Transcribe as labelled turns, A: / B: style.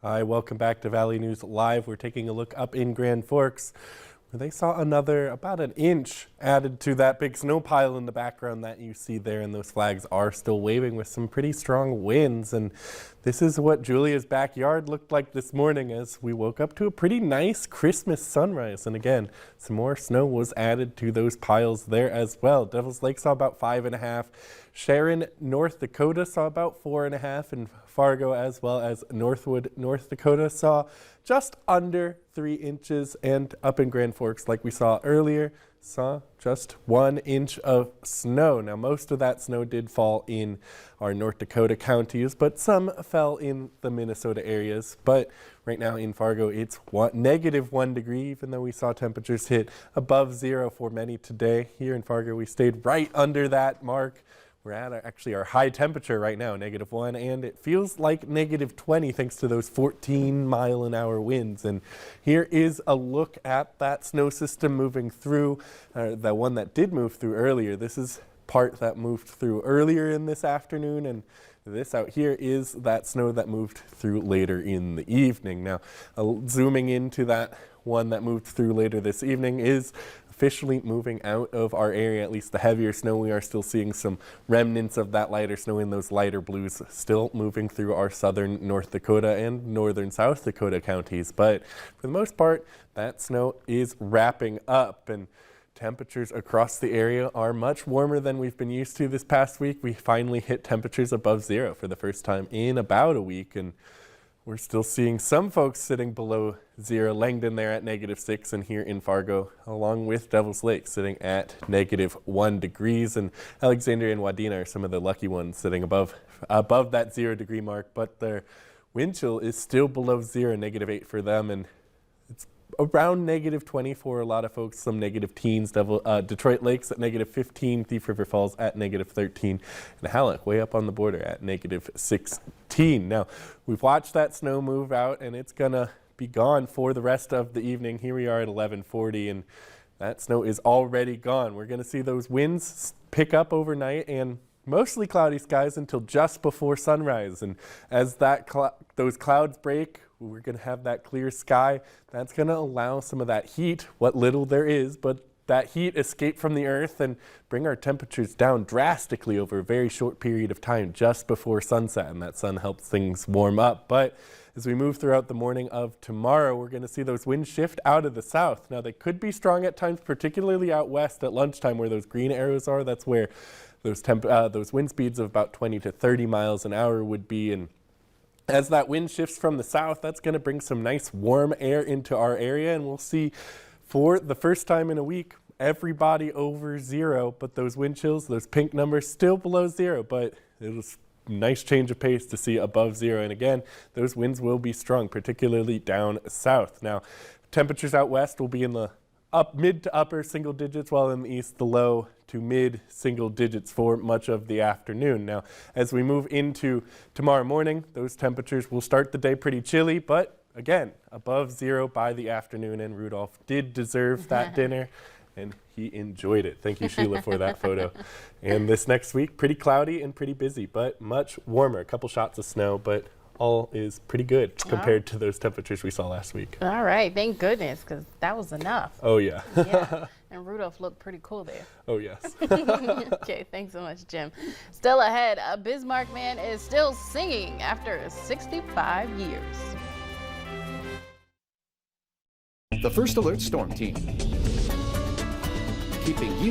A: Hi, welcome back to Valley News Live. We're taking a look up in Grand Forks, where they saw about an inch added to that big snow pile in the background that you see there, and those flags are still waving with some pretty strong winds. And this is what Julia's backyard looked like this morning as we woke up to a pretty nice Christmas sunrise. And again, some more snow was added to those piles there as well. Devil's Lake saw about 5.5. Sharon, North Dakota saw about 4.5, and Fargo as well as Northwood, North Dakota saw just under 3 inches, and up in Grand Forks, like we saw earlier, saw just 1 inch of snow. Now, most of that snow did fall in our North Dakota counties, but some fell in the Minnesota areas. But right now in Fargo, it's -1 degree, even though we saw temperatures hit above zero for many today. Here in Fargo, we stayed right under that mark. We're at actually our high temperature right now, -1, and it feels like -20 thanks to those 14-mile-an-hour winds. And here is a look at that snow system moving through, the one that did move through earlier. This is part that moved through earlier in this afternoon, and this out here is that snow that moved through later in the evening. Now, zooming into that one that moved through later this evening is officially moving out of our area, at least the heavier snow. We are still seeing some remnants of that lighter snow in those lighter blues still moving through our southern North Dakota and northern South Dakota counties. But for the most part, that snow is wrapping up, and temperatures across the area are much warmer than we've been used to this past week. We finally hit temperatures above zero for the first time in about a week, and we're still seeing some folks sitting below zero. Langdon there at -6, and here in Fargo, along with Devil's Lake, sitting at -1 degrees. And Alexandria and Wadena are some of the lucky ones sitting above that 0 degree mark, but their wind chill is still below zero, -8 for them, and it's around -20 for a lot of folks, some -teens. Detroit Lakes at -15, Thief River Falls at -13, and Halleck way up on the border at -16. Now, we've watched that snow move out, and it's gonna be gone for the rest of the evening. Here we are at 11:40, and that snow is already gone. We're gonna see those winds pick up overnight and mostly cloudy skies until just before sunrise. And as those clouds break, we're going to have that clear sky. That's going to allow some of that heat, what little there is, but that heat escape from the earth and bring our temperatures down drastically over a very short period of time just before sunset, and that sun helps things warm up. But as we move throughout the morning of tomorrow, we're going to see those winds shift out of the south. Now, they could be strong at times, particularly out west at lunchtime where those green arrows are. That's where those wind speeds of about 20 to 30 miles an hour would be. And as that wind shifts from the south, that's going to bring some nice warm air into our area, and we'll see for the first time in a week everybody over zero, but those wind chills, those pink numbers, still below zero, but it was a nice change of pace to see above zero. And again, those winds will be strong, particularly down south. Now, temperatures out west will be in the mid to upper single digits, while in the east the low to mid single digits for much of the afternoon. Now, as we move into tomorrow morning, those temperatures will start the day pretty chilly, but again, above zero by the afternoon, and Rudolph did deserve that dinner, and he enjoyed it. Thank you, Sheila, for that photo. And this next week, pretty cloudy and pretty busy, but much warmer. A couple shots of snow, but all is pretty good compared to those temperatures we saw last week.
B: All right, thank goodness, because that was enough.
A: Oh, yeah.
B: Yeah, and Rudolph looked pretty cool there.
A: Oh, yes.
B: Okay, thanks so much, Jim. Still ahead, a Bismarck man is still singing after 65 years.
C: The First Alert Storm Team, keeping you